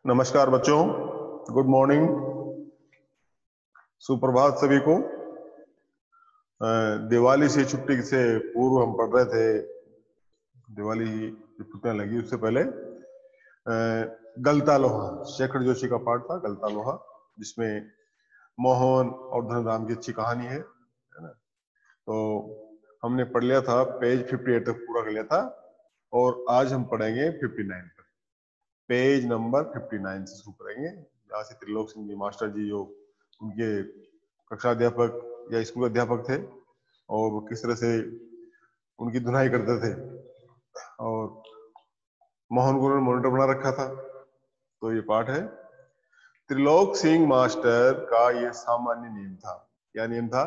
नमस्कार बच्चों, good morning, सुप्रभात सभी को। दिवाली से छुट्टी से पूर्व हम पढ़ रहे थे, दिवाली की छुट्टियां लगी उससे पहले गलता लोहा, शेखर जोशी का पाठ था गलता लोहा, जिसमें मोहन और धनराम की अच्छी कहानी है ना। तो हमने पढ़ लिया था, पेज 58 तक पूरा कर लिया था और आज हम पढ़ेंगे 59 तक। पेज नंबर 59 से शुरू करेंगे, जहाँ से त्रिलोक सिंह जी मास्टर जी, जो उनके कक्षा अध्यापक या स्कूल अध्यापक थे, और वो किस तरह से उनकी धुनाई करते थे, और मोहन को उन्होंने मॉनिटर बना रखा था। तो ये पाठ है। त्रिलोक सिंह मास्टर का ये सामान्य नियम था। क्या नियम था?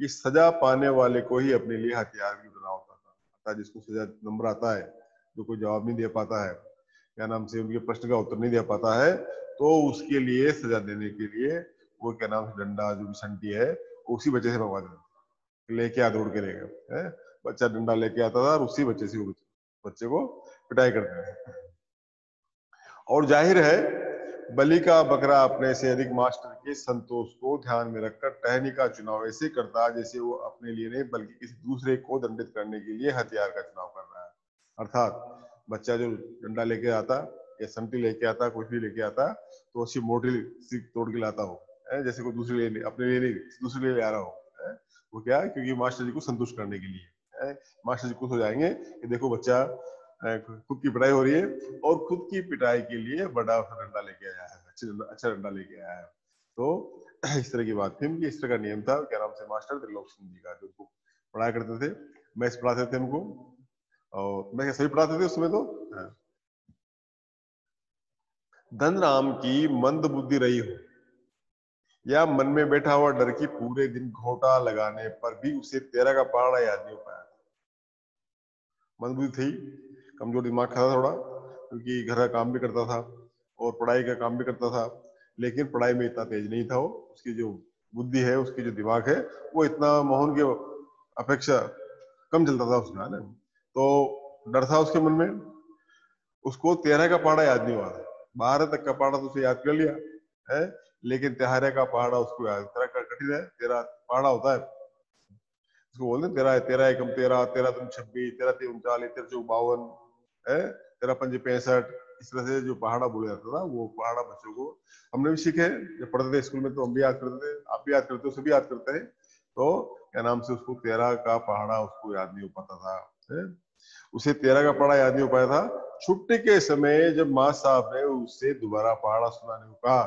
कि सजा पाने वाले को ही अपने लिए हथियार भी बना होता था। अर्थात जिसको सजा नंबर आता है, जो कोई जवाब नहीं दे पाता है, क्या नाम से उनके प्रश्न का उत्तर नहीं दे पाता है, तो उसके लिए सजा देने के लिए वो क्या नाम से डंडा, जो भी संटी है, उसी बच्चे से मंगवा देते, लेके आ दौड़ के लेगा। बच्चा डंडा लेके आता था और उसी बच्चे से वो बच्चे को पिटाई करते थे। और जाहिर है, बलि का बकरा अपने से अधिक मास्टर के संतोष को ध्यान में रखकर टहनी का चुनाव ऐसे करता जैसे वो अपने लिए नहीं बल्कि किसी दूसरे को दंडित करने के लिए हथियार का चुनाव कर रहा है। अर्थात बच्चा जो डंडा लेके आता या संटी लेके आता, कुछ भी लेके आता, तो अच्छी मोटी सी तोड़ के लाता हो, जैसे कोई दूसरे लिए, अपने लिए नहीं, दूसरे लिए ले आ रहा हो। वो क्या, क्योंकि मास्टर जी को संतुष्ट करने के लिए। मास्टर जी खुश हो जाएंगे कि देखो बच्चा खुद की पिटाई हो रही है और खुद की पिटाई के लिए बड़ा डंडा लेके आया है, अच्छा डंडा लेके आया है। तो इस तरह की बात थी कि इस तरह का नियम था, क्या नाम से मास्टर त्रिलोक सिंह जी का, जो उनको पढ़ाया करते थे, मैथ्स पढ़ाते थे उनको, और मैं सभी पढ़ाते थे उसमें। तो धनराम की मंद बुद्धि रही हो या मन में बैठा हुआ डर की पूरे दिन घोटा लगाने पर भी उसे 13 का पहाड़ा याद नहीं हो पाया। मंद बुद्धि थी, कमजोर दिमाग था थोड़ा, क्योंकि घर का काम भी करता था और पढ़ाई का काम भी करता था, लेकिन पढ़ाई में इतना तेज नहीं था वो। उसकी जो बुद्धि है, उसकी जो दिमाग है, वो इतना मोहन की अपेक्षा कम चलता था उसका, है ना। तो डर था उसके मन में। उसको 13 का पहाड़ा याद नहीं हुआ था। 12 तक का पहाड़ा तो उसे याद कर लिया है, लेकिन 13 का पहाड़ा उसको याद, 13 का कठिन है, 13 पहाड़ा होता है उसको बोलते हैं। 13 है, 13 एकम 13, 13 दूनी 26, 13 तीन 39, 13 चौक 52 है, 13 पंजे 65। इस तरह से जो पहाड़ा बोला जाता था, वो पहाड़ा बच्चों को हमने भी सीखे जब पढ़ते थे स्कूल में, तो हम भी याद करते थे, आप भी याद करते हो, सभी याद करते हैं। तो क्या नाम से उसको 13 का पहाड़ा उसको याद नहीं हो पाता था, है? उसे 13 का पहाड़ा याद नहीं हो पाया था। छुट्टी के समय जब माँ साहब ने उससे दोबारा पहाड़ा सुनाने को कहा,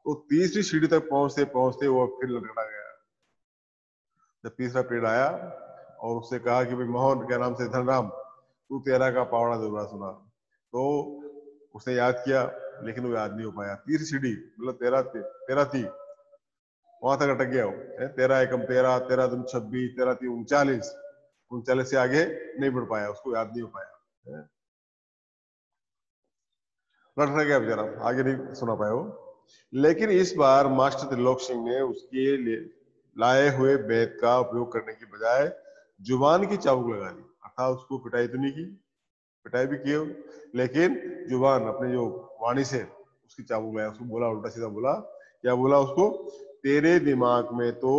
तो तीसरी सीढ़ी तक पहुंचते पहुंचते वो फिर लड़खड़ा गया। जब तीसरा पीरियड आया और उससे कहा कि भाई मोहन, क्या नाम से धनराम, तू 13 का पहाड़ा दोबारा सुना, तो उसने याद किया, लेकिन वो याद नहीं हो पाया। तीसरी सीढ़ी मतलब 13 13 थी, वहां तक अटक गया वो। 13 एकम 13, 13 दूनी 26, 13 तीन 39, 39 से आगे नहीं बढ़ पाया, उसको याद नहीं हो पाया, लड़ गया बेचारा, आगे नहीं सुना पाया वो। लेकिन इस बार मास्टर त्रिलोक सिंह ने उसके लिए लाए हुए वेद का उपयोग करने की बजाय जुबान की चाबुक लगा दी। अर्थात उसको पिटाई तो नहीं की, पिटाई भी की, लेकिन जुबान, अपने जो वाणी से उसकी चाबुक लगाया। उसको बोला, उल्टा सीधा बोला। क्या बोला उसको? तेरे दिमाग में तो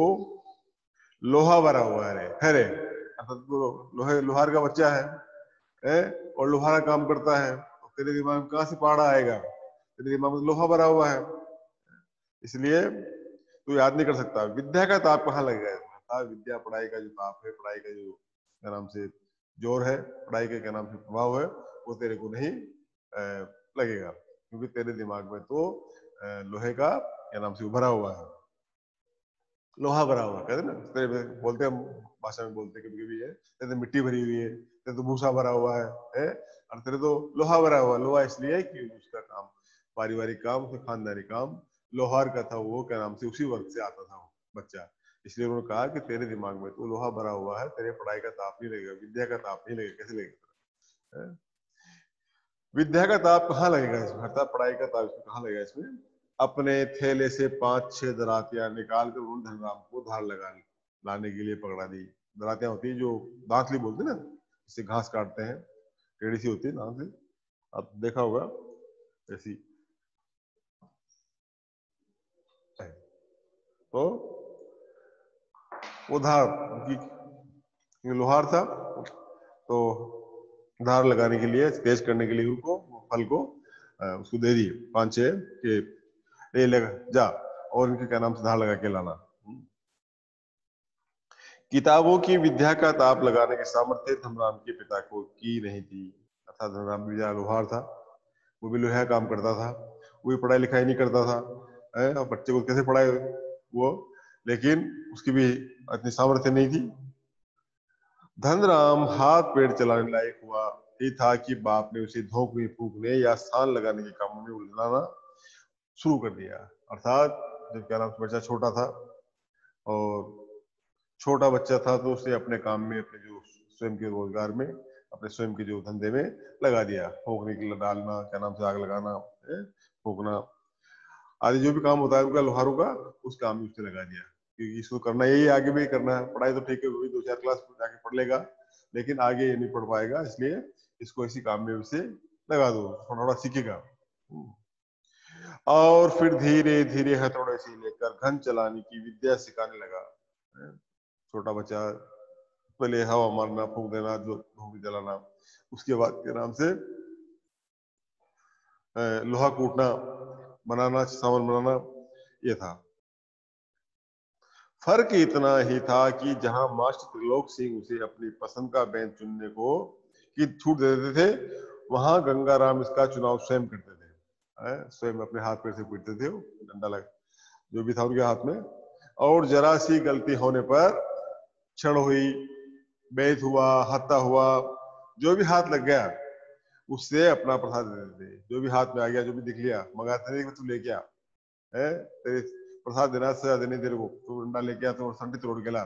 लोहा भरा हुआ है रे। अर्थात तो लोहार का बच्चा है और लोहार का काम करता है, तो तेरे दिमाग में कहां से पहाड़ा आएगा? तेरे दिमाग में लोहा भरा हुआ है, इसलिए तू याद नहीं कर सकता। विद्या का ताप कहाँ लगेगा? विद्या, पढ़ाई का जो ताप है, पढ़ाई का जो क्या नाम से जोर है, पढ़ाई के क्या नाम से प्रभाव है, वो तेरे को नहीं लगेगा, क्योंकि तेरे दिमाग में तो लोहे का क्या नाम से भरा हुआ है, लोहा भरा हुआ, कहते ना, तेरे बोलते हम भाषा में बोलते कभी कभी है, तेरे तो मिट्टी भरी हुई है, तेरे तो भूसा भरा हुआ है, और तेरे तो लोहा भरा हुआ। लोहा इसलिए है कि उसका काम, पारिवारिक काम, उसका खानदानी काम लोहार का था, वो क्या नाम से उसी वर्ग से आता था वो बच्चा। इसलिए उन्होंने कहा कि तेरे दिमाग में तो लोहा भरा हुआ है, तेरे पढ़ाई का ताप नहीं लगेगा, विद्या का ताप नहीं लगेगा। कैसे लगेगा? विद्या का ताप कहाँ लगेगा इसमें? अर्थात पढ़ाई का ताप इसमें कहाँ लगेगा? इसमें अपने थैले से 5-6 दरातियां निकाल कर उन्होंने धनराम को धार लगा लाने के लिए पकड़ा दी। दरातियां होती है जो दांतली बोलते ना, इससे घास काटते हैं, टेढ़ी सी होती है दांतली, आप देखा होगा ऐसी। तो वो धार लोहार था, तो धार लगाने के लिए, तेज करने के लिए उनको फल को उसको दे दिए 5-6 के ये लगा जा और इनके क्या नाम से धार लगा के लाना। किताबों की विद्या का ताप लगाने के सामर्थ्य धनराम के पिता को की नहीं थी। अर्थात धनराम भी लोहार था, वो भी लोहा काम करता था, वो भी पढ़ाई लिखाई नहीं करता था, बच्चे को कैसे पढ़ाए वो, लेकिन उसकी भी इतनी सामर्थ्य नहीं थी। धनराम हाथ पेड़ चलाने लायक हुआ ही था कि बाप ने उसे धोखने फूकने या सान लगाने के कामों में उलझाना शुरू कर दिया। अर्थात जब क्या नाम से बच्चा छोटा था और छोटा बच्चा था तो उसे अपने काम में, अपने जो स्वयं के रोजगार में, अपने स्वयं के जो धंधे में लगा दिया, फूकने के लिए डालना, क्या नाम से आग लगाना, फूकना आदि जो भी काम होता है उनका लोहारों का, उस काम में उसने लगा दिया, क्योंकि इसको करना यही आगे भी करना है। पढ़ाई तो ठीक है, वही 2-4 क्लास जाके पढ़ लेगा, लेकिन आगे ये नहीं पढ़ पाएगा, इसलिए इसको इसी काम में उसे लगा दो, थोड़ा थोड़ा सीखेगा। और फिर धीरे धीरे हथौड़े से लेकर घन चलाने की विद्या सिखाने लगा। छोटा बच्चा पहले हवा मारना, फूंक देना, जो धूप जलाना, उसके बाद के नाम से लोहा कूटना, बनाना, सामान बनाना, ये था। फर्क इतना ही था कि जहां मास्टर त्रिलोक सिंह उसे अपनी पसंद का बैंड चुनने को की छूट दे देते थे, वहां गंगाराम इसका चुनाव स्वयं करते थे। स्वयं अपने हाथ पैर से पीटते थे, डंडा लग जो भी था उनके हाथ में, और जरा सी गलती होने पर क्षण हुई, बैत हुआ, हत्ता हुआ, जो भी हाथ लग गया उससे अपना प्रसाद दे देते थे। जो भी हाथ में आ गया, जो भी दिख लिया, मंगाते थे तू लेके आ, तेरे प्रसाद देना, सजा देने तेरे को, तू डंडा लेके आ तो संटी तोड़ के ला,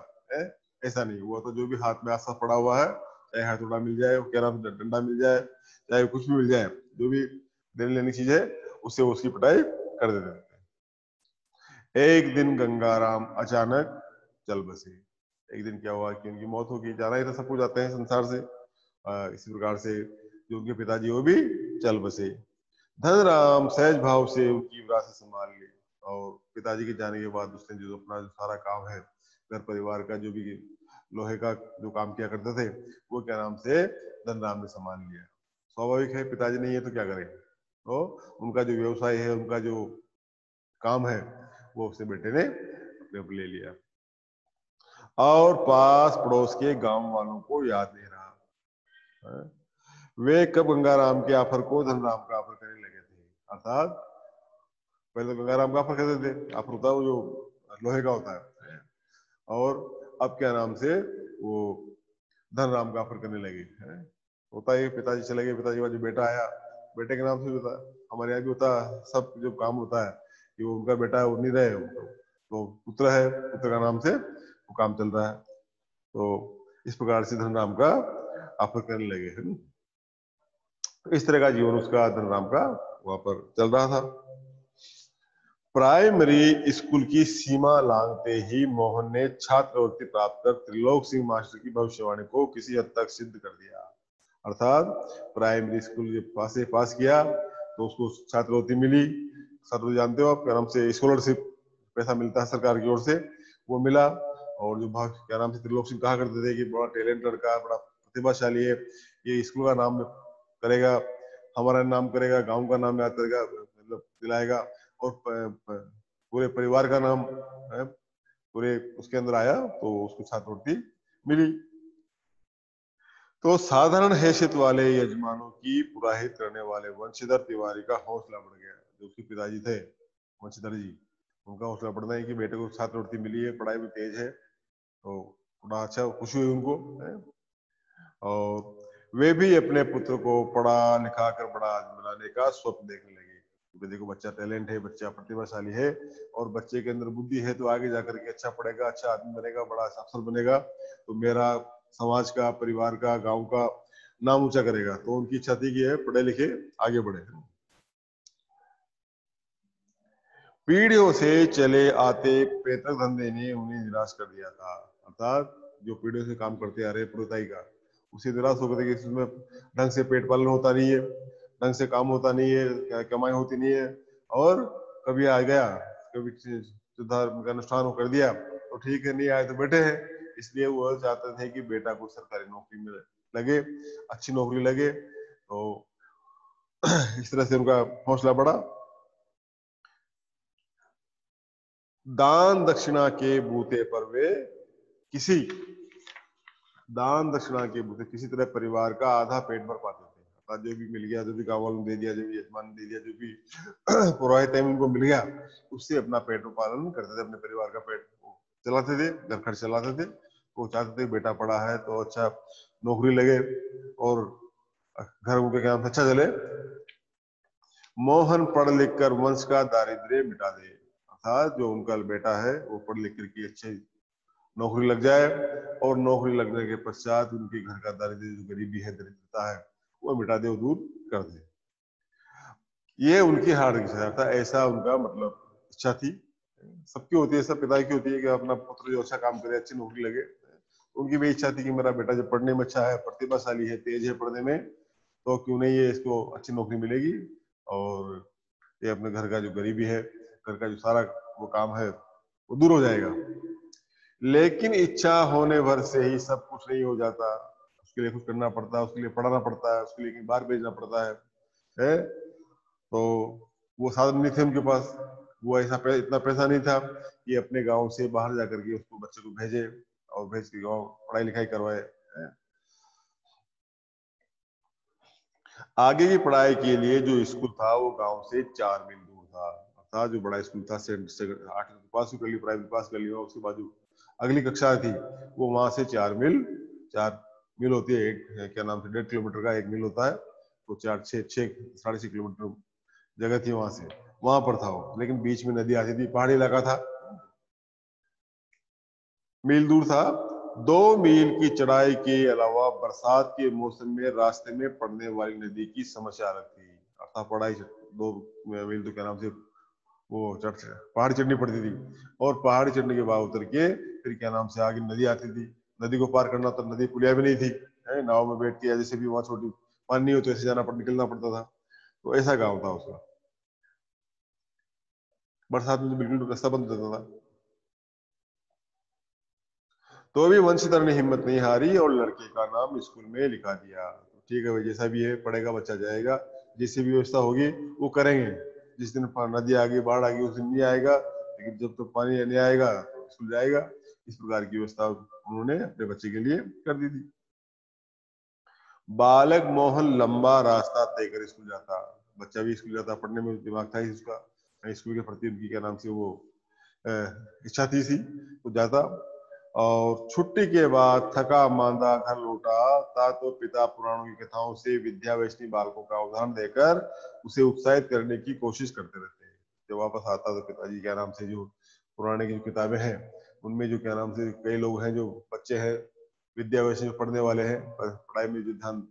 ऐसा नहीं हुआ। तो जो भी हाथ में आसपास पड़ा हुआ है, चाहे हथौड़ा मिल जाए, क्या नाम डंडा मिल जाए, चाहे कुछ भी मिल जाए, जो भी देने लेनी चीज है, उससे उसकी पिटाई कर देते थे। एक दिन गंगाराम अचानक चल बसे। एक दिन क्या हुआ कि उनकी मौत होगी, जाना ही था, सब कुछ जाते हैं संसार से, इसी प्रकार से जो उनके पिताजी वो भी चल बसे। धनराम सहज भाव से उनकी विरासत संभाल ली, और पिताजी के जाने के बाद उसने जो अपना जो सारा काम है, घर परिवार का जो भी लोहे का जो काम किया करते थे, वो क्या नाम से धनराम ने संभाल लिया। स्वाभाविक है, पिताजी नहीं है तो क्या करें, तो उनका जो व्यवसाय है, उनका जो काम है, वो उसने बेटे ने अपने ऊपर ले लिया। और पास पड़ोस के गांव वालों को याद नहीं रहा। वे कब गंगाराम के ऑफर को धनराम का ऑफर करने लगे थे। अर्थात पहले तो गंगाराम का ऑफर करते थे, ऑफर होता है वो जो लोहे का होता है, और अब क्या नाम से वो धनराम का ऑफर करने लगे हैं। होता है पिताजी चले गए, पिताजी का जो बेटा आया, बेटे के नाम से भी होता है, हमारे यहाँ भी होता है, सब जो काम होता है कि वो उनका बेटा है, वो नहीं रहे, तो पुत्र है, पुत्र का नाम से वो काम चल रहा है। तो इस प्रकार से धनराम का ऑफर करने लगे हैं। तो इस तरह का जीवन उसका, धनराम का वहां पर चल रहा था। प्राइमरी स्कूल की सीमा लांघते ही मोहन ने छात्रवृत्ति प्राप्त कर त्रिलोक सिंह मास्टर की भविष्यवाणी को किसी हद तक सिद्ध कर दिया। अर्थात प्राइमरी स्कूल जब पास किया तो उसको छात्रवृत्ति मिली। छात्रवृत्ति जानते हो आप, क्या नाम से स्कॉलरशिप पैसा मिलता है सरकार की ओर से, वो मिला। और जो क्या नाम से त्रिलोक सिंह कहा करते थे कि बड़ा टैलेंट लड़का, बड़ा प्रतिभाशाली है, ये स्कूल का नाम करेगा, हमारा नाम करेगा, गांव का नाम याद करेगा, मतलब दिलाएगा, और पूरे परिवार का नाम है, पूरे उसके अंदर आया, तो उसको छात्रवृत्ति मिली। तो साधारण हैसियत वाले यजमानों की पुराहित करने वाले वंशीधर तिवारी का हौसला बढ़ गया। जो उसके पिताजी थे वंशीधर जी, उनका हौसला बढ़ना है कि बेटे को छात्रवृत्ति मिली है, पढ़ाई में तेज है, तो बड़ा अच्छा खुशी हुई उनको है। और वे भी अपने पुत्र को पढ़ा लिखा कर बड़ा आदमी बनाने का स्वप्न देखने लगे। क्योंकि देखो बच्चा टैलेंट है, बच्चा प्रतिभाशाली है, और बच्चे के अंदर बुद्धि है, तो आगे जाकर के अच्छा पढ़ेगा, अच्छा आदमी बनेगा, बड़ा अफसर बनेगा, तो मेरा समाज का, परिवार का, गांव का नाम ऊंचा करेगा। तो उनकी इच्छा थी कि पढ़े लिखे आगे बढ़े। पीढ़ियों से चले आते पैतृक धंधे ने उन्हें निराश कर दिया था। अर्थात जो पीढ़ियों से काम करते आ रहे पुरोताई का, उसे निराश हो गए कि इसमें ढंग से पेट पालन होता नहीं है, ढंग से काम होता नहीं है, कमाई होती नहीं है, और कभी आ गया, कभी जो धर्म का अनुष्ठान वो कर दिया तो ठीक है, नहीं आए तो बैठे हैं। इसलिए वो चाहते थे कि बेटा को सरकारी नौकरी में लगे, अच्छी नौकरी लगे। तो इस तरह से उनका हौसला बढ़ा। दान दक्षिणा के बूते पर वे किसी दान दक्षिणा के बूते किसी तरह परिवार का आधा पेट भर पाते थे। अर्थात जो भी मिल गया, जो भी गाँव वालों ने दे दिया, जो भी यजमान ने दे दिया, जो भी पुरोहित है उनको मिल गया, उससे अपना पेट पालन करते थे, अपने परिवार का पेट चलाते थे, घर खर्च चलाते थे। वो चाहते थे बेटा पढ़ा है तो अच्छा नौकरी लगे और घर उनके काम अच्छा चले। मोहन पढ़ लिख कर वंश का दारिद्र्य मिटा दे। अर्थात जो उनका बेटा है वो पढ़ लिख करके अच्छे नौकरी लग जाए और नौकरी लगने के पश्चात उनके घर का दारिद्र्य, जो गरीबी है, दरिद्रता है, वो मिटा दे, वो दूर कर दे। ये उनकी हार्दिक इच्छा था, ऐसा उनका मतलब इच्छा थी। सबकी होती है, सब पिता की होती है कि अपना पुत्र जो अच्छा काम करे, अच्छी नौकरी लगे। उनकी भी इच्छा थी कि मेरा बेटा जब पढ़ने में अच्छा है, प्रतिभाशाली है, तेज है पढ़ने में, तो क्यों नहीं ये इसको अच्छी नौकरी मिलेगी और ये अपने घर का जो गरीबी है, घर का जो सारा वो काम है, वो दूर हो जाएगा। लेकिन इच्छा होने भर से ही सब कुछ नहीं हो जाता, उसके लिए कुछ करना पड़ता है, उसके लिए पढ़ाना पड़ता है, उसके लिए कहीं बाहर भेजना पड़ता है? तो वो साधन नहीं थे उनके पास, वो ऐसा इतना पैसा नहीं था कि अपने गांव से बाहर जाकर के उसको बच्चे को भेजे और भेज के गाँव पढ़ाई लिखाई करवाए। आगे की पढ़ाई के लिए जो स्कूल था वो गांव से 4 मील दूर था। अर्थात जो बड़ा स्कूल था, 8 पास कर ली, प्राइवेट पास कर लिया, उसके बाद जो अगली कक्षा थी वो वहां से 4 मील होती है, एक क्या नाम से 1.5 किलोमीटर का 1 मील होता है, तो 6.5 किलोमीटर जगह थी वहां से, वहां पर था वो। लेकिन बीच में नदी आती थी, पहाड़ी इलाका था, मील दूर था। 2 मील की चढ़ाई के अलावा बरसात के मौसम में रास्ते में पड़ने वाली नदी की समस्या अलग थी। अर्थात पढ़ाई 2 मील तो क्या नाम से वो पहाड़ी चढ़नी पड़ती थी, और पहाड़ी चढ़ने के बाद उतर के फिर क्या नाम से आगे नदी आती थी। नदी को पार करना, तो नदी पुलिया भी नहीं थी, नाव में बैठ के, जैसे भी वहां छोटी पानी नहीं हो तो ऐसे जाना निकलना पड़ता था। तो ऐसा गाँव था उसका, बरसात में तो बिल्कुल रास्ता बंद रहता था। तो भी वंशीधर ने हिम्मत नहीं हारी और लड़के का नाम स्कूल में लिखा दिया। ठीक है भाई, जैसा भी है पढ़ेगा बच्चा, जाएगा, जैसी भी व्यवस्था होगी वो करेंगे। जिस दिन नदी आ गई, बाढ़ आ गई, उस दिन नहीं आएगा, लेकिन जब तक पानी नहीं आएगा तो स्कूल जाएगा। इस प्रकार की व्यवस्था उन्होंने अपने बच्चे के लिए कर दी थी। बालक मोहन लंबा रास्ता तय कर स्कूल जाता। बच्चा भी स्कूल जाता, पढ़ने में दिमाग था ही उसका, स्कूल के प्रति उनकी क्या नाम से वो इच्छा थी तो जाता। और छुट्टी के बाद थका मांदा घर लौटा था तो पिता पुराणों की कथाओं से विद्या वैष्णी बालकों का उदाहरण देकर उसे उत्साहित करने की कोशिश करते रहते हैं। जब वापस आता तो पिताजी क्या नाम से जो पुराने की जो किताबें हैं उनमें जो क्या नाम से कई लोग हैं जो बच्चे हैं विद्या वैष्णी पढ़ने वाले हैं, पढ़ाई में जो ध्यान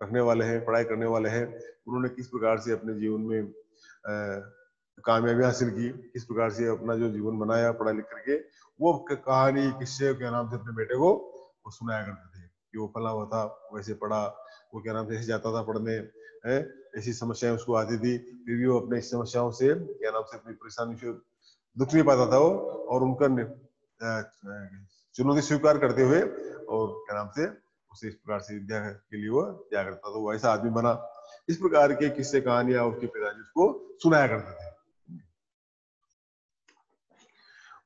रखने वाले हैं, पढ़ाई करने वाले हैं, उन्होंने किस प्रकार से अपने जीवन में कामयाबी हासिल की, किस प्रकार से अपना जो जीवन बनाया पढ़ा लिख करके, वो कहानी किस्से क्या नाम से अपने बेटे को वो सुनाया करते थे कि वो फला हुआ था, वैसे पढ़ा, वो क्या नाम से ऐसे जाता था पढ़ने, है ऐसी समस्याएं उसको आती थी, फिर भी वो अपने इस समस्याओं से क्या नाम से अपनी परेशानी से दुख नहीं पाता था वो, और उनका चुनौती स्वीकार करते हुए और क्या नाम से उसे इस प्रकार से विद्या के लिए वो त्याग करता था, वो ऐसा आदमी बना। इस प्रकार के किस्से कहानियां उसके पिताजी उसको सुनाया करते थे।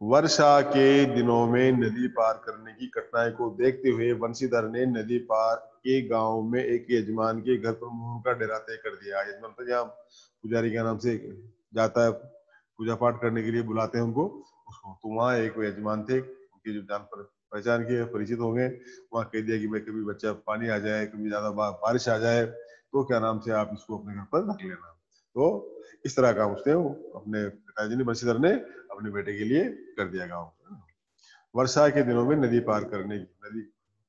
वर्षा के दिनों में नदी पार करने की कठिनाई को देखते हुए बंशीधर ने नदी पार के गांव में एक यजमान के घर पर मोहन का डेरा तय कर दिया। यजमान तो जहाँ पुजारी के नाम से जाता है, पूजा पाठ करने के लिए बुलाते हैं उनको, उसको, तो वहाँ एक यजमान थे, उनकी जो जान पर पहचान के परिचित हो गए। वहाँ कह दिया कि भाई कभी बच्चा पानी आ जाए, कभी ज्यादा बारिश आ जाए, तो क्या नाम से आप इसको अपने घर पर रख लेना। तो इस तरह का उसने अपने पिताजी ने, बंशीधर ने अपने बेटे के लिए कर दिया गाँव। वर्षा के दिनों में नदी पार करने की, नदी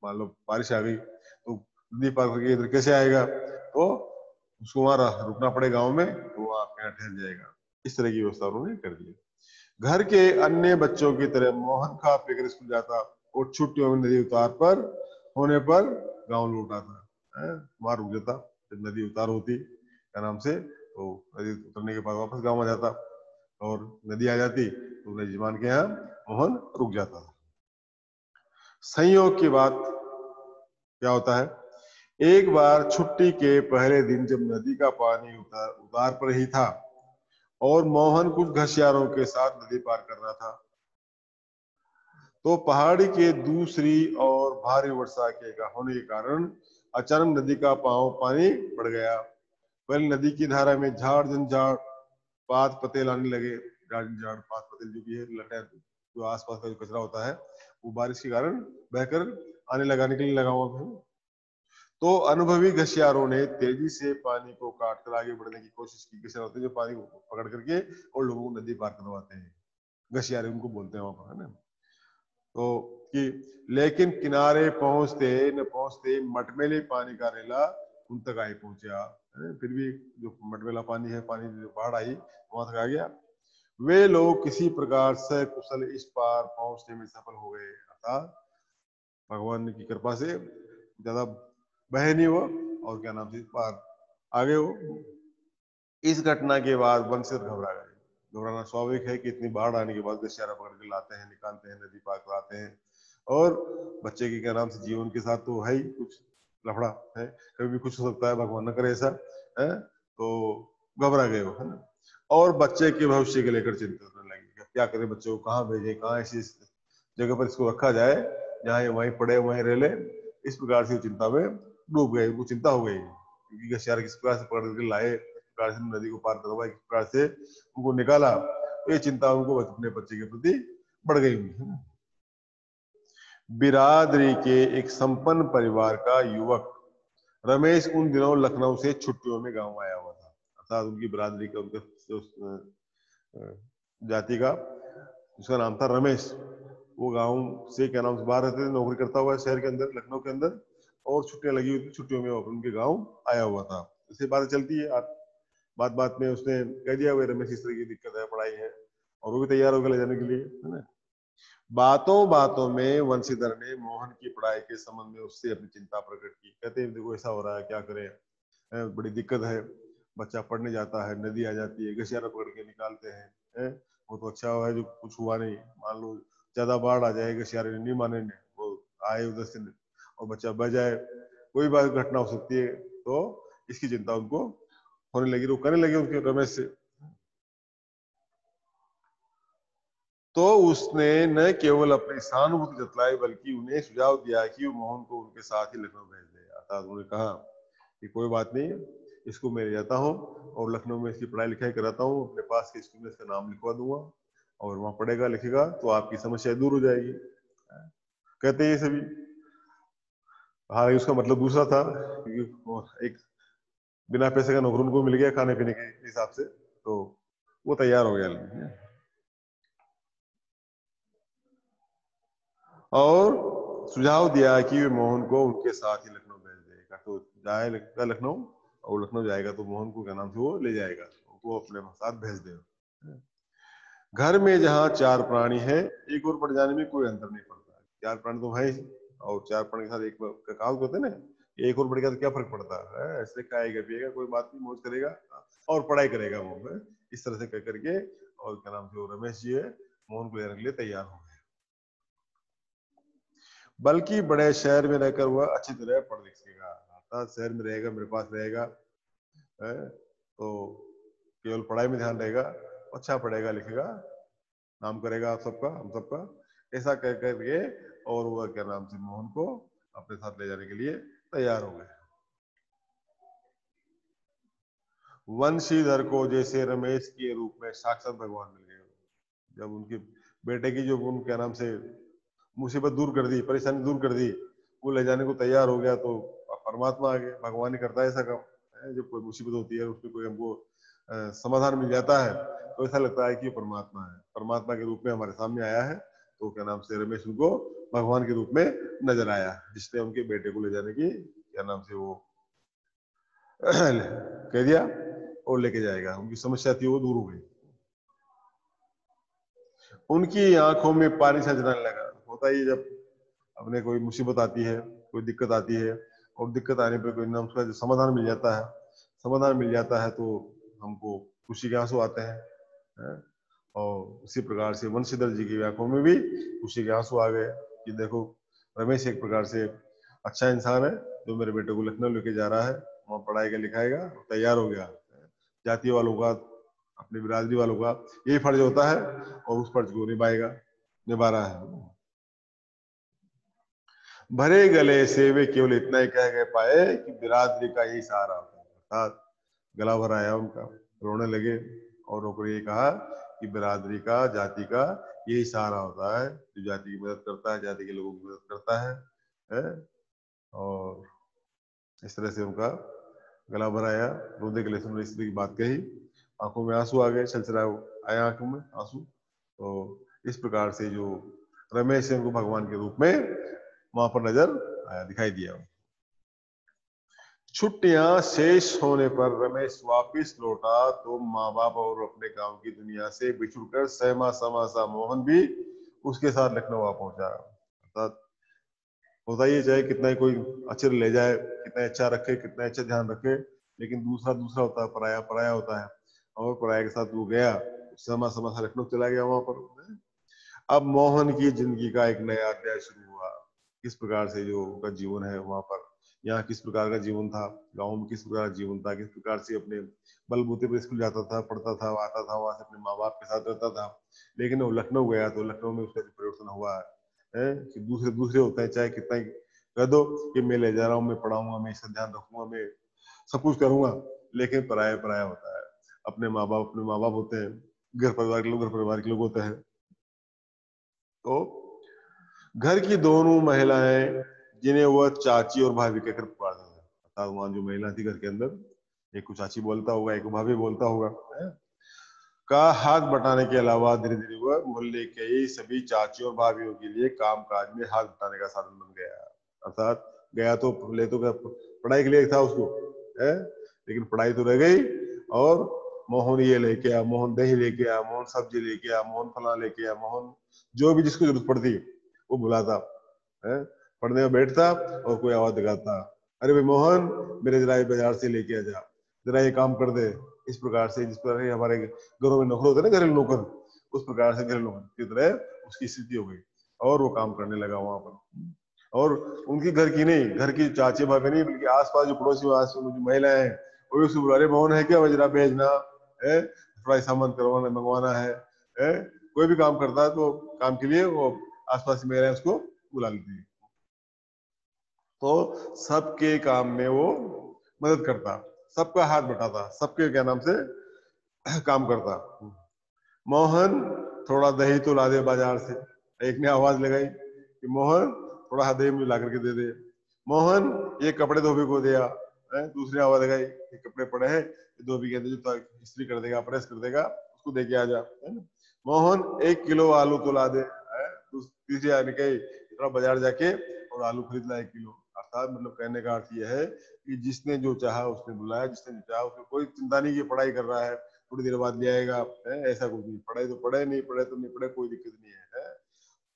मान लो बारिश आ गई तो नदी पार करके इधर कैसे आएगा, तो उसको वहां रुकना पड़े गाँव में, तो वहां अपने ठहर जाएगा। इस तरह की व्यवस्था उन्होंने कर दी। घर के अन्य बच्चों की तरह मोहन खा पीकर स्कूल जाता और छुट्टियों में नदी उतार पर होने पर गाँव लौट आता, वहां रुक जाता, जब नदी उतार होती क्या नाम से, तो नदी उतरने के बाद वापस गाँव आ जाता। और नदी आ जाती तो यजमान के यहाँ मोहन रुक जाता था। संयोग की बात क्या होता है, एक बार छुट्टी के पहले दिन जब नदी का पानी उतार पर ही था और मोहन कुछ घसियारों के साथ नदी पार कर रहा था, तो पहाड़ी के दूसरी और भारी वर्षा के होने के कारण अचानक नदी का पानी बढ़ गया। पहले नदी की धारा में झाड़ झंझाड़ पात पतेल आने लगे। झाड़ झाड़ पात पतेल जो भी है, लटा जो आसपास का जो कचरा होता है वो बारिश के कारण बहकर आने लगा, निकलने लगा वहां पे। तो अनुभवी घसियारों ने तेजी से पानी को काट कर आगे बढ़ने की कोशिश की। घसियार होते हैं जो पानी को पकड़ करके और लोगों को नदी पार करवाते हैं, घसियारे उनको बोलते हैं वहां पर, है ना। तो कि लेकिन किनारे पहुंचते न पहुंचते मटमेले पानी का रेला उन तक आई पहुंचा। फिर भी जो मटमेला पानी है, पानी जो बाढ़ आई वहां तक आ गया। वे लोग किसी प्रकार से कुशल इस पार पहुंचने में सफल हो गए, अर्थात भगवान की कृपा से ज्यादा बहे नहीं वो, और क्या नाम से पार आगे हो। इस घटना के बाद वंशित घबरा गए। घबराना स्वाभाविक है कि इतनी बाढ़ आने के बाद घसियारा पकड़ के लाते हैं, निकालते हैं, नदी पार कराते हैं, और बच्चे के क्या नाम से जीवन के साथ तो है ही कुछ लफड़ा है, कभी भी कुछ हो सकता है, भगवान न करे ऐसा है। तो घबरा गए हो, है ना। और बच्चे के भविष्य के लेकर चिंतित करने लगे, क्या करें बच्चे को, कहाँ भेजे, कहाँ ऐसी जगह पर इसको रखा जाए जहाँ ये वहीं पड़े वहीं रह ले। इस प्रकार से चिंता में डूब गए, उनको चिंता हो गई क्योंकि घसियारा किस प्रकार से पकड़ के लाए, प्रकार से नदी को पार करवाया, किस प्रकार से उनको निकाला, तो ये चिंता उनको अपने बच्चे के प्रति बढ़ गई उनकी। बिरादरी के एक संपन्न परिवार का युवक रमेश उन दिनों लखनऊ से छुट्टियों में गांव आया हुआ था। अर्थात उनकी बिरादरी का, उनके जाति का, उसका नाम था रमेश। वो गांव से क्या नाम से बाहर रहते थे, नौकरी करता हुआ शहर के अंदर, लखनऊ के अंदर, और छुट्टियां लगी हुई थी, छुट्टियों में उनके गांव आया हुआ था। इससे बातें चलती है, बात बात में उसने कह दिया भाई रमेश इस तरह की दिक्कत है, पढ़ाई है, और वो भी तैयार हो गया ले जाने के लिए, है ना। बातों बातों में वंशीधर ने मोहन की पढ़ाई के संबंध में उससे अपनी चिंता प्रकट की। कहते हैं देखो ऐसा हो रहा है, क्या करें, बड़ी दिक्कत है, बच्चा पढ़ने जाता है, नदी आ जाती है, घसियारा पकड़ के निकालते हैं, वो तो अच्छा है जो कुछ हुआ नहीं, मान लो ज्यादा बाढ़ आ जाए, घसियारे नहीं माने, वो आए उधर से और बच्चा बह जाए, कोई बात घटना हो सकती है, तो इसकी चिंता उनको होने लगी, वो करने लगे उनके रमेश से। तो उसने न केवल अपनी सहानुभूति जतलाई बल्कि उन्हें सुझाव दिया कि वो मोहन को उनके साथ ही लखनऊ भेज दे। अर्थात उन्होंने कहा कि कोई बात नहीं, इसको मैं ले जाता हूँ और लखनऊ में इसकी पढ़ाई लिखाई कराता हूँ, अपने पास के स्कूल में इसका नाम लिखवा दूंगा और वहां पढ़ेगा लिखेगा तो आपकी समस्या दूर हो जाएगी। कहते हैं ये सभी, हाँ उसका मतलब दूसरा था, क्योंकि एक बिना पैसे का नौकर उनको मिल गया खाने पीने के हिसाब से, तो वो तैयार हो गया। और सुझाव दिया कि वे मोहन को उनके साथ ही लखनऊ भेज देगा, तो जाएगा लखनऊ, और लखनऊ जाएगा तो मोहन को क्या नाम से वो ले जाएगा, वो अपने साथ भेज देगा। घर में जहाँ चार प्राणी है, एक और बढ़ जाने में कोई अंतर नहीं पड़ता। चार प्राणी तो है ही, और चार प्राणी के साथ एक कहावत होते हैं ना, एक और बढ़ गया तो क्या फर्क पड़ता है, ऐसे खाएगा पिएगा, कोई बात नहीं, मौज करेगा और पढ़ाई करेगा वो, है इस तरह से कह करके। और क्या नाम से वो रमेश जी है, मोहन को लेने के लिए तैयार हो गए। बल्कि बड़े शहर में रहकर वह अच्छी तरह पढ़ लिख सकेगा, अर्थात शहर में रहेगा, मेरे पास रहेगा, है तो केवल पढ़ाई में ध्यान रहेगा, अच्छा पढ़ेगा लिखेगा, नाम करेगा आप सबका, हम सबका, ऐसा कह करके और वह क्या नाम से मोहन को अपने साथ ले जाने के लिए तैयार हो गए। वंशीधर को जैसे रमेश के रूप में साक्षात भगवान मिल गए। जब उनके बेटे की जो उन क्या नाम से मुसीबत दूर कर दी, परेशानी दूर कर दी, वो ले जाने को तैयार हो गया, तो परमात्मा आ गया। भगवान ही करता है ऐसा काम, जब कोई मुसीबत होती है उसमें कोई हमको समाधान मिल जाता है तो ऐसा लगता है कि परमात्मा है, परमात्मा के रूप में हमारे सामने आया है। तो क्या नाम से रमेश उनको भगवान के रूप में नजर आया, जिसने उनके बेटे को ले जाने की क्या नाम से वो कह दिया और लेके जाएगा, उनकी समस्या थी वो दूर हो गई। उनकी आंखों में पानी सा जलाने लगा। होता ही जब अपने कोई मुसीबत आती है, कोई दिक्कत आती है, और दिक्कत आने पर कोई ना उसका जो समाधान मिल जाता है, समाधान मिल जाता है तो हमको खुशी के आंसू आते हैं, है? और उसी प्रकार से वंशीधर जी की आंखों में भी खुशी के आंसू आ गए कि देखो रमेश एक प्रकार से अच्छा इंसान है जो मेरे बेटे को लखनऊ लेके जा रहा है, वहां पढ़ाएगा लिखाएगा, तैयार हो गया। जाति वालों का, अपनी बिरादरी वालों का यही फर्ज होता है और उस फर्ज को निभा रहा है। भरे गले से वे केवल इतना ही कह पाए कि बिरादरी का यही सहारा होता है, अर्थात गला भर आया उनका, रोने लगे और रोकर ये कहा कि बिरादरी का, जाति का यही सहारा होता है, जो जाति की मदद करता है, जाति के लोगों की मदद करता है? और इस तरह से उनका गला भर आया, रोने के लिए उन्होंने इस तरह की बात कही, आंखों में आंसू आ गए, छलछला आया आंखों में आंसू। तो इस प्रकार से जो रमेश है उनको भगवान के रूप में वहां पर नजर आया, दिखाई दिया। छुट्टियां शेष होने पर रमेश वापिस लौटा तो माँ बाप और अपने गांव की दुनिया से बिछुड़कर सहमा समा सा मोहन भी उसके साथ लखनऊ आ पहुंचा। अर्थात होता ही चाहे कितना ही कोई अच्छे ले जाए, कितना अच्छा रखे, कितना अच्छा ध्यान रखे, लेकिन दूसरा दूसरा होता है, पराया पराया होता है। और पराया के साथ वो गया, सहमा समा सा लखनऊ चला गया वहां पर। अब मोहन की जिंदगी का एक नया अध्याय शुरू हुआ। किस प्रकार से जो उनका जीवन है वहां पर, यहाँ किस प्रकार का जीवन था, गाँव में किस प्रकार का जीवन था, किस प्रकार से अपने बलबूते पर स्कूल जाता था, पढ़ता था, आता था, वहां से अपने माँ बाप के साथ रहता था। लेकिन वो लखनऊ गया तो लखनऊ में उसका जो परिवर्तन हुआ है कि दूसरे दूसरे होते हैं, चाहे कितना ही कह दो कि मैं ले जा रहा हूँ, मैं पढ़ाऊंगा, मैं इसका ध्यान रखूंगा, मैं सब कुछ करूंगा, लेकिन पराया पराया होता है। अपने माँ बाप होते हैं, घर परिवार के लोग होते हैं। तो घर की दोनों महिलाएं जिन्हें वह चाची और भाभी कहकर पुकारता था, अर्थात वहां जो महिला थी घर के अंदर, एक को चाची बोलता होगा, एक को भाभी बोलता होगा, का हाथ बटाने के अलावा धीरे धीरे वह मोहल्ले के ही सभी चाचियों और भाभीियों के लिए काम काज में हाथ बटाने का साधन बन गया। अर्थात गया तो ले तो पढ़ाई के लिए था उसको, लेकिन पढ़ाई तो रह गई, और मोहन ये लेके आ, मोहन दही लेके आ, मोहन सब्जी लेके आ, मोहन फला लेके आ, मोहन जो भी जिसको जरूरत पड़ती वो बुलाता है, पढ़ने में बैठता और कोई आवाज लगाता, अरे भाई मोहन मेरे जरा बाजार से लेके आ जा, जरा ये काम कर दे। इस प्रकार से, जिस प्रकार से हमारे घरों में नौकर होते हैं ना, घरेलू नौकर, उस प्रकार से घरेलू नौकर की तरह उसकी स्थिति हो गई और वो काम करने लगा वहां पर। और उनकी घर की नहीं, घर की चाची भाभी नहीं, बल्कि आसपास जो पड़ोसी जो महिलाएं हैं वो भी उसको बुला रहे, मोहन है क्या, जरा भेजना है, थोड़ा सामान करवाना मंगवाना है? कोई भी काम करता है तो काम के लिए वो आसपास की महिलाएं उसको बुला लेती है, तो सबके काम में वो मदद करता, सबका हाथ बटाता, सबके क्या नाम से काम करता। मोहन थोड़ा दही तो ला दे बाजार से, एक ने आवाज लगाई कि मोहन थोड़ा दही मुझे ला करके दे दे। मोहन ये कपड़े धोबी को दिया, दूसरी ने आवाज लगाई कि कपड़े पड़े हैं, धोबी के अंदर जो इस्त्री कर देगा, प्रेस कर देगा, उसको दे के आ जा, है ना। मोहन 1 किलो आलू तो ला दे, तीसरी आने के थोड़ा बाजार जाके और आलू खरीद ला 1 किलो। अर्थात मतलब कहने का अर्थ यह है कि जिसने जो चाहा उसने बुलाया, जिसने जो चाहा उसने कोई चिंता नहीं की पढ़ाई कर रहा है, थोड़ी देर बाद ले आएगा, ऐसा कुछ नहीं, पढ़ाई तो पढ़े, नहीं पढ़े तो नहीं पढ़े, कोई दिक्कत नहीं है।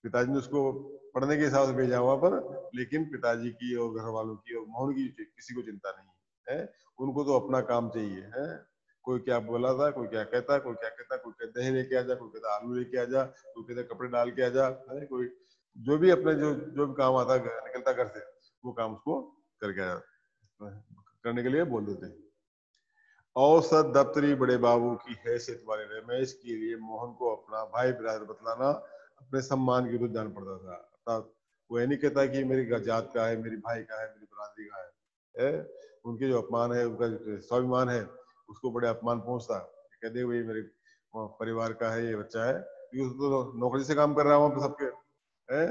पिताजी ने उसको पढ़ने के हिसाब से भेजा वहां पर, लेकिन पिताजी की और घर वालों की और मोहन की किसी को चिंता नहीं है, उनको तो अपना काम चाहिए है। कोई क्या बोला था, कोई क्या कहता, कोई क्या कहता, कोई कहता दही लेके आ जा, कोई कहता आलू लेके आ जा, कोई कहता कपड़े डाल के आ जा, है कोई जो भी अपने जो भी काम आता निकलता घर से, वो काम उसको करके करने के लिए बोल देते हैं। औसत दफ्तरी बड़े बाबू की हैसियत वाले रमेश के लिए मोहन को अपना भाई बिरादर बतलाना अपने सम्मान की विरुद्ध जान पड़ता था। अर्थात वो ये नहीं कहता कि मेरी जात का है, मेरी भाई का है, मेरी बिरादरी का है? उनके जो अपमान है, उनका जो स्वाभिमान है, उसको बड़े अपमान पहुंचता, कहते भाई मेरे परिवार का है, ये बच्चा है, तो नौकरी से काम कर रहा है वहां पर सबके, है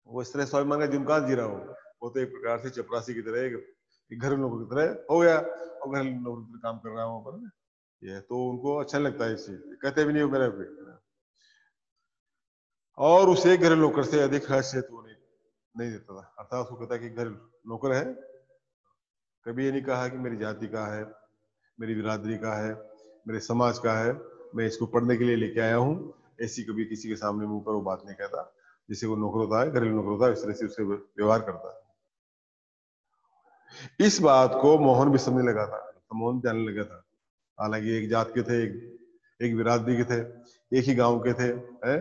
वो इस तरह स्वाभिमान का जीवन कहाँ जी रहा हो, वो तो एक प्रकार से चपरासी की तरह, घरेलू नौकरी की तरह हो गया, और घरेलू नौकरी काम कर रहा है वहां पर। ये तो उनको अच्छा लगता है, इस चीज कहते भी नहीं हो मेरे पे, और उसे घरेलू नौकर से अधिक हैसियत वो नहीं देता था। अर्थात उसको कहता कि घरेलू नौकर है, कभी ये नहीं कहा कि मेरी जाति का है, मेरी बिरादरी का है, मेरे समाज का है, मैं इसको पढ़ने के लिए लेके आया हूँ, ऐसी कभी किसी के सामने मुंह पर वो बात नहीं कहता। जिसे वो नौकर होता है, घरेलू नौकर होता है, इस तरह से उससे व्यवहार करता है। इस बात को मोहन भी समझने लगा था, तो मोहन जानने लगा था। हालांकि एक जात के थे, एक बिरादरी के थे, एक ही गांव के थे, है?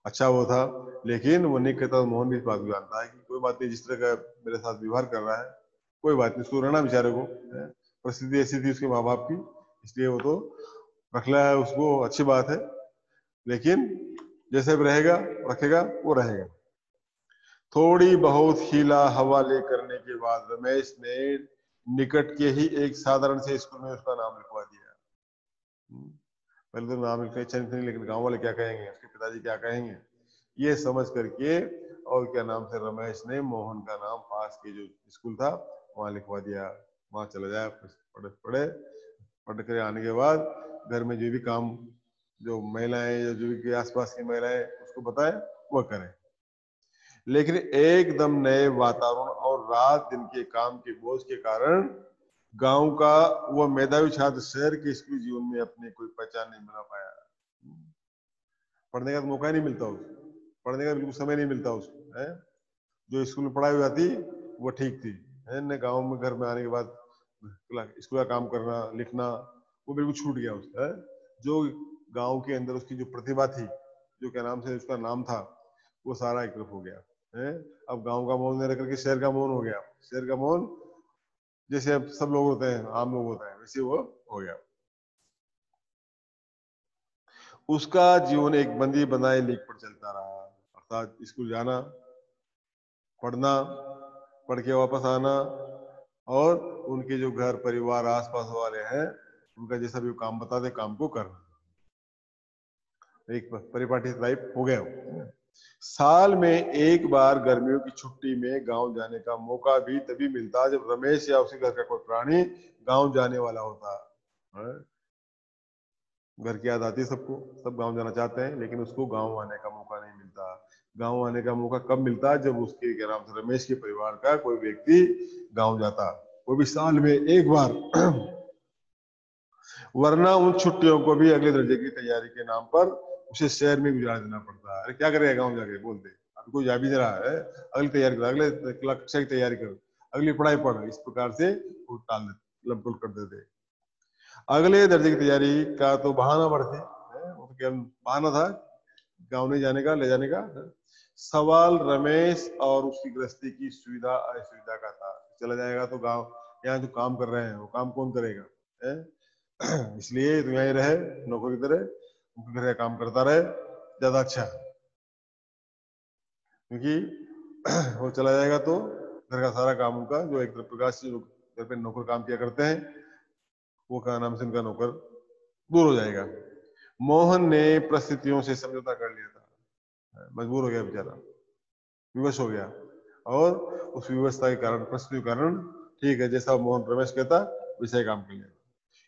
अच्छा वो था, लेकिन वो नहीं कहता। मोहन भी इस बात को जानता है कि कोई बात नहीं, जिस तरह का मेरे साथ व्यवहार कर रहा है कोई बात नहीं, उसको रहना बेचारे को, है? परिस्थिति ऐसी थी उसके माँ बाप की, इसलिए वो तो रख लिया है उसको, अच्छी बात है। लेकिन जैसे भी रहेगा रखेगा वो रहेगा। थोड़ी बहुत हीला हवाले करने के बाद रमेश ने निकट के ही एक साधारण से स्कूल में उसका नाम लिखवा दिया। पहले तो नाम लिखने इच्छा नहीं थी, लेकिन गांव वाले क्या कहेंगे, उसके पिताजी क्या कहेंगे, ये समझ करके और क्या नाम से रमेश ने मोहन का नाम पास के जो स्कूल था वहां लिखवा दिया। वहां चला जाए, पढ़े पढ़े पढ़ कर आने के बाद घर में जो भी काम, जो महिलाएं या जो भी आसपास की महिलाएं उसको बताए वह करें। लेकिन एकदम नए वातावरण और रात दिन के काम के बोझ के कारण गांव का वह मेधावी छात्र शहर के स्कूली जीवन में अपने कोई पहचान नहीं बना पाया। पढ़ने का तो मौका ही नहीं मिलता उसको, पढ़ने का बिल्कुल समय नहीं मिलता उसको, है? जो स्कूल में पढ़ाई जाती वो ठीक थी, है न? गांव में घर में आने के बाद स्कूल का काम करना लिखना वो बिल्कुल छूट गया उसका, है? जो गांव के अंदर उसकी जो प्रतिभा थी, जो क्या नाम से उसका नाम था, वो सारा एक तरफ हो गया, है? अब गांव का मोहन नहीं रह करके शहर का मोहन हो गया। शहर का मोहन जैसे अब सब लोग होते हैं, आम लोग होते हैं, वैसे वो हो गया। उसका जीवन एक बंदी बनाए लीक पर चलता रहा, अर्थात स्कूल जाना, पढ़ना, पढ़ के वापस आना, और उनके जो घर परिवार आसपास वाले हैं उनका जैसा भी काम बताते काम को करना, एक परिपाटी लाइफ हो गया। साल में एक बार गर्मियों की छुट्टी में गांव जाने का मौका भी तभी मिलता जब रमेश या उसके घर का कोई प्राणी गांव जाने वाला होता, है? घर की याद आती है सबको, सब गांव जाना चाहते हैं, लेकिन उसको गांव आने का मौका नहीं मिलता। गांव आने का मौका कब मिलता? जब उसके क्या नाम से रमेश के परिवार का कोई व्यक्ति गांव जाता, वो भी साल में एक बार। वरना उन छुट्टियों को भी अगले दर्जे की तैयारी के नाम पर उसे शहर में गुजार देना पड़ता है। अरे क्या करेगा गाँव जाके, बोलते अभी कोई जा भी नहीं रहा है, अगली तैयारी करो, अगले कक्षा की तैयारी करो, अगली पढ़ाई पढ़ो, इस प्रकार से वो टाल देते, लमटोल कर देते। अगले दर्जे की तैयारी का तो बहाना बढ़ते, वो तो क्या बहाना था गाँव नहीं जाने का, ले जाने का। सवाल रमेश और उसकी गृहस्थी की सुविधा असुविधा का था। चला जाएगा तो गाँव, यहाँ जो काम कर रहे हैं वो काम कौन करेगा, है? इसलिए तो यहीं रहे, नौकरी करे, घर का काम करता रहे, ज्यादा अच्छा है। क्योंकि वो चला जाएगा तो घर का सारा काम उनका, जो एक प्रकार से घर पे नौकर काम किया करते हैं, वो क्या नाम से उनका नौकर दूर हो जाएगा। मोहन ने परिस्थितियों से समझौता कर लिया था, मजबूर हो गया बेचारा, विवश हो गया, और उस व्यवस्था के कारण, परिस्थिति के कारण, ठीक है जैसा मोहन रमेश कहता वैसा ही काम कर लिया,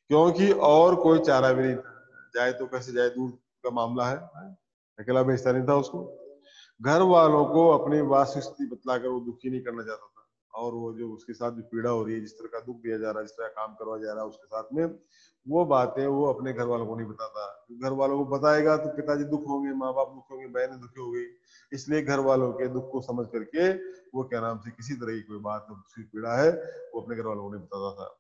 क्योंकि और कोई चारा भी नहीं था। जाए तो कैसे जाए, दूर का मामला है, अकेला भेजता नहीं था उसको। घर वालों को अपनी वास्तविक स्थिति बतलाकर वो दुखी नहीं करना चाहता था, और वो जो उसके साथ जो पीड़ा हो रही है, जिस तरह का दुख दिया जा रहा है, जिस तरह काम करवाया जा रहा है उसके साथ में, वो बातें वो अपने घर वालों को नहीं बताता। घर वालों को बताएगा तो पिताजी दुख होंगे, माँ बाप दुख होंगे, बहनें दुखी होगी, इसलिए घर वालों के दुख को समझ करके वो क्या नाम से किसी तरह की कोई बात, उसकी पीड़ा है, वो अपने घर वालों को नहीं बताता था।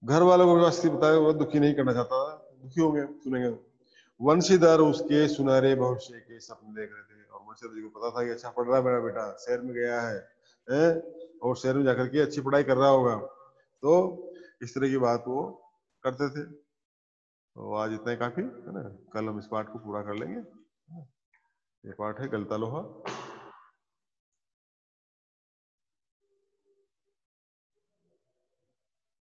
घर वालों को व्यवस्थित बताया, वो दुखी नहीं करना चाहता था, दुखी होंगे सुनेंगे। वंशीधर उसके सुनहरे भविष्य के सपने देख रहे थे, और वंशीधर जी को पता था कि अच्छा पढ़ रहा है मेरा बेटा, शहर में गया है? और शहर में जाकर के अच्छी पढ़ाई कर रहा होगा, तो इस तरह की बात वो करते थे। तो आज इतना ही काफी है ना, कल हम इस पाठ को पूरा कर लेंगे। ये पाठ है गलता लोहा।